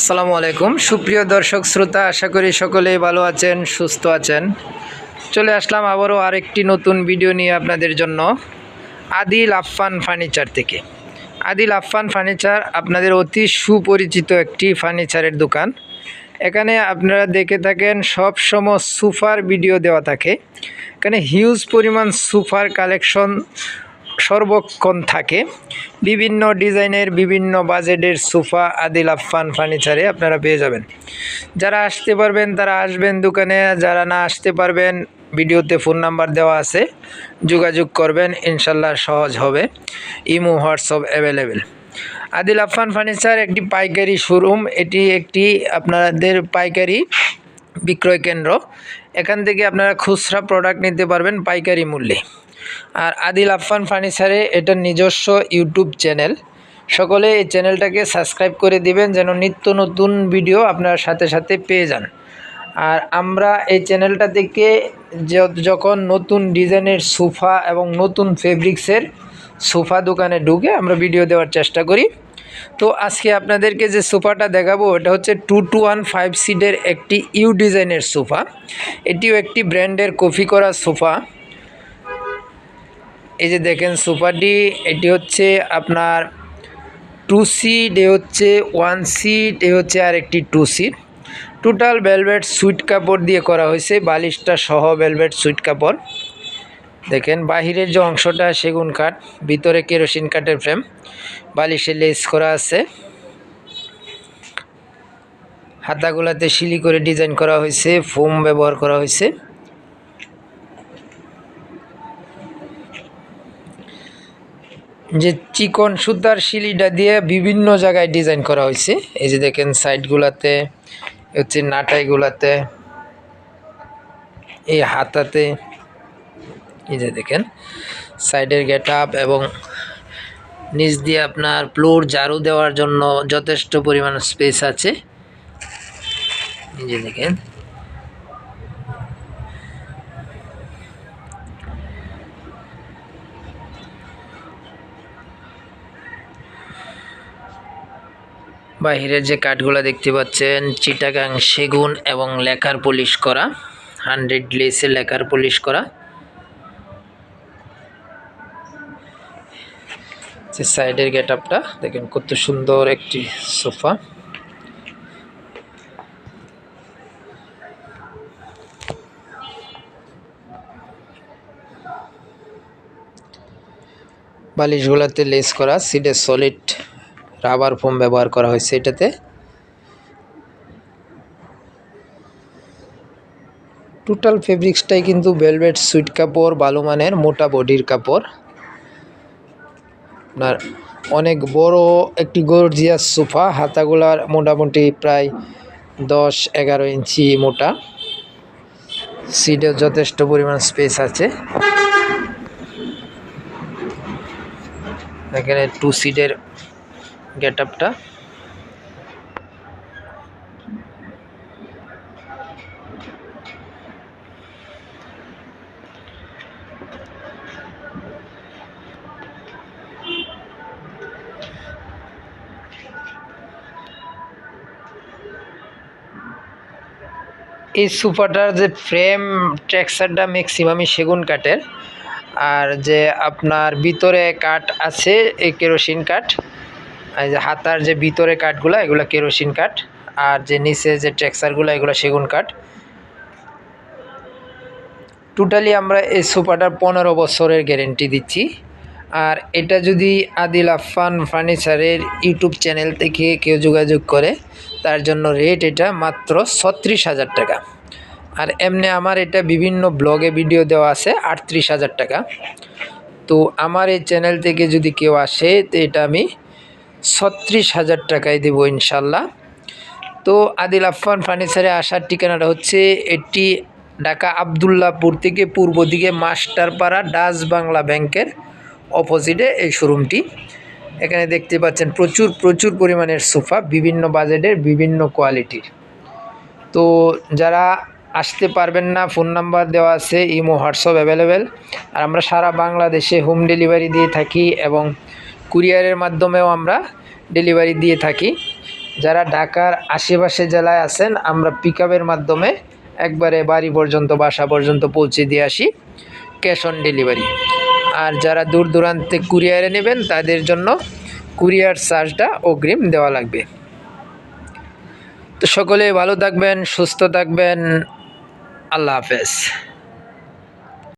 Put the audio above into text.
আসসালামু আলাইকুম সুপ্রিয় দর্শক শ্রোতা, আশা করি সকলেই ভালো আছেন, সুস্থ আছেন। চলে আসলাম আবারও আরেকটি নতুন ভিডিও নিয়ে আপনাদের জন্য আদিল আফফান ফার্নিচার থেকে। আদিল আফফান ফার্নিচার আপনাদের অতি সুপরিচিত একটি ফার্নিচারের দোকান। এখানে আপনারা দেখে থাকেন সব সময় সোফার ভিডিও দেওয়া থাকে। এখানে হিউজ পরিমাণ সোফার কালেকশন সর্বক্ষণ থাকে। বিভিন্ন ডিজাইনের বিভিন্ন বাজেটের সোফা আদিল আফফান ফার্নিচারে আপনারা পেয়ে যাবেন। যারা আসতে পারবেন তারা আসবেন দোকানে, যারা না আসতে পারবেন ভিডিওতে ফোন নাম্বার দেওয়া আছে, যোগাযোগ করবেন, ইনশাল্লাহ সহজ হবে। Imo WhatsApp available. Adil Affan furniture একটি পাইকারি শোরুম, এটি একটি আপনাদের পাইকারি বিক্রয় কেন্দ্র। এখান থেকে আপনারা খুচরা প্রোডাক্ট নিতে পারবেন পাইকারি মূল্যে। আর আদিল আফফান ফার্নিচারে এটার নিজস্ব ইউটিউব চ্যানেল, সকলে এই চ্যানেলটাকে সাবস্ক্রাইব করে দিবেন যেন নিত্য নতুন ভিডিও আপনার সাথে সাথে পেয়ে যান। আর আমরা এই চ্যানেলটা থেকে যখন নতুন ডিজাইনের সোফা এবং নতুন ফেব্রিক্সের সোফা দোকানে ঢুকে আমরা ভিডিও দেওয়ার চেষ্টা করি। তো আজকে আপনাদেরকে যে সোফাটা দেখাবো এটা হচ্ছে 2-1-5 সিটের একটি ইউ ডিজাইনের সোফা। এটিও একটি ব্র্যান্ডের কপি করা সোফা। এই যে দেখেন সোফাটি, এটি হচ্ছে আপনার 2 সিট, এ হচ্ছে 1 সিট, এ হচ্ছে আর একটি 2 সিট। টোটাল ভেলভেট সুইট কাপড় দিয়ে করা হয়েছে, বালিশটা সহ ভেলভেট সুইট কাপড়। দেখেন বাহিরের যে অংশটা সেগুন কাঠ, ভিতরে কেরোসিন কাঠের ফ্রেম, বালিশে লেস করা আছে। হাতাগুলাতে শিলি করে ডিজাইন করা হয়েছে, ফোম ব্যবহার করা হয়েছে। যে চিকন সুতার শিলিটা দিয়ে বিভিন্ন জায়গায় ডিজাইন করা হয়েছে। এই যে দেখেন সাইডগুলাতে, হচ্ছে নাটাইগুলাতে, এই হাতাতে, এই যে দেখেন সাইডের গেট আপ এবং নিচ দিয়ে আপনার ফ্লোর ঝাড়ু দেওয়ার জন্য যথেষ্ট পরিমাণ স্পেস আছে। এই যে দেখেন বাহিরের যে কাঠগুলো দেখতে পাচ্ছেন চিটাগাং সেগুন এবং লেকার পলিশ করা, 100 গ্লেসে লেকার পলিশ করা। যে সাইডের গেট আপটা দেখেন কত সুন্দর একটি সোফা। বালিশগুলোতে লেস করা, সিটে সলিড রাবার ফোম ব্যবহার করা হয়েছে। এটাতে টোটাল ফেব্রিক্সটাই কিন্তু ভেলভেট সুইট কাপড়, ভালো মানের মোটা বডির কাপড়। আপনার অনেক বড় একটি গর্জিয়াস সোফা, হাতাগুলার মোটামুটি প্রায় 10-11 ইঞ্চি মোটা। সিটে যথেষ্ট পরিমাণ স্পেস আছে। এখানে 2 সিটের গেট আপটা। এই সোফাটার যে ফ্রেম টেক্সচারটা ম্যাক্সিমামই সেগুন কাঠের, আর যে আপনার ভিতরে কাঠ আছে এই কেরোসিন কাঠ। এই যে হাতার যে ভিতরে কাঠগুলো এগুলো কেরোসিন কাঠ, আর যে নিচে যে টেক্সচারগুলো এগুলো সেগুন কাঠ। টোটালি আমরা এই সোফাটার 15 বছরের গ্যারেন্টি দিচ্ছি। আর এটা যদি আদিল আফফান ফার্নিচারের ইউটিউব চ্যানেল থেকে কেউ যোগাযোগ করে তার জন্য রেট এটা মাত্র 36,000 টাকা। আর এমনি আমার এটা বিভিন্ন ব্লগে ভিডিও দেওয়া আছে 38,000 টাকা। তো আমার এই চ্যানেল থেকে যদি কেউ আসে তো এটা আমি 36,000 টাকায় দেবো ইনশাল্লাহ। তো আদিল আফফান ফার্নিচারে আসার ঠিকানাটা হচ্ছে এটি ঢাকা আবদুল্লাপুর থেকে পূর্ব দিকে মাস্টারপাড়া ডাচ বাংলা ব্যাংকের অপোজিটে এই শোরুমটি। এখানে দেখতে পাচ্ছেন প্রচুর পরিমাণের সোফা, বিভিন্ন বাজেটের বিভিন্ন কোয়ালিটির। তো যারা আসতে পারবেন না ফোন নাম্বার দেওয়া আছে, ইমো হোয়াটসঅ্যাপ অ্যাভেলেবেল। আর আমরা সারা বাংলাদেশে হোম ডেলিভারি দিয়ে থাকি এবং কুরিয়ারের মাধ্যমেও আমরা ডেলিভারি দিয়ে থাকি। যারা ঢাকার আশেপাশে জেলায় আছেন আমরা পিকআপের মাধ্যমে একবারে বাড়ি পর্যন্ত বাসা পর্যন্ত পৌঁছে দিয়ে আসি, ক্যাশ অন ডেলিভারি। আর যারা দূর দূরান্তে কুরিয়ারে নেবেন তাদের জন্য কুরিয়ার চার্জটা অগ্রিম দেওয়া লাগবে। তো সকলে ভালো থাকবেন, সুস্থ থাকবেন, আল্লাহ হাফেজ।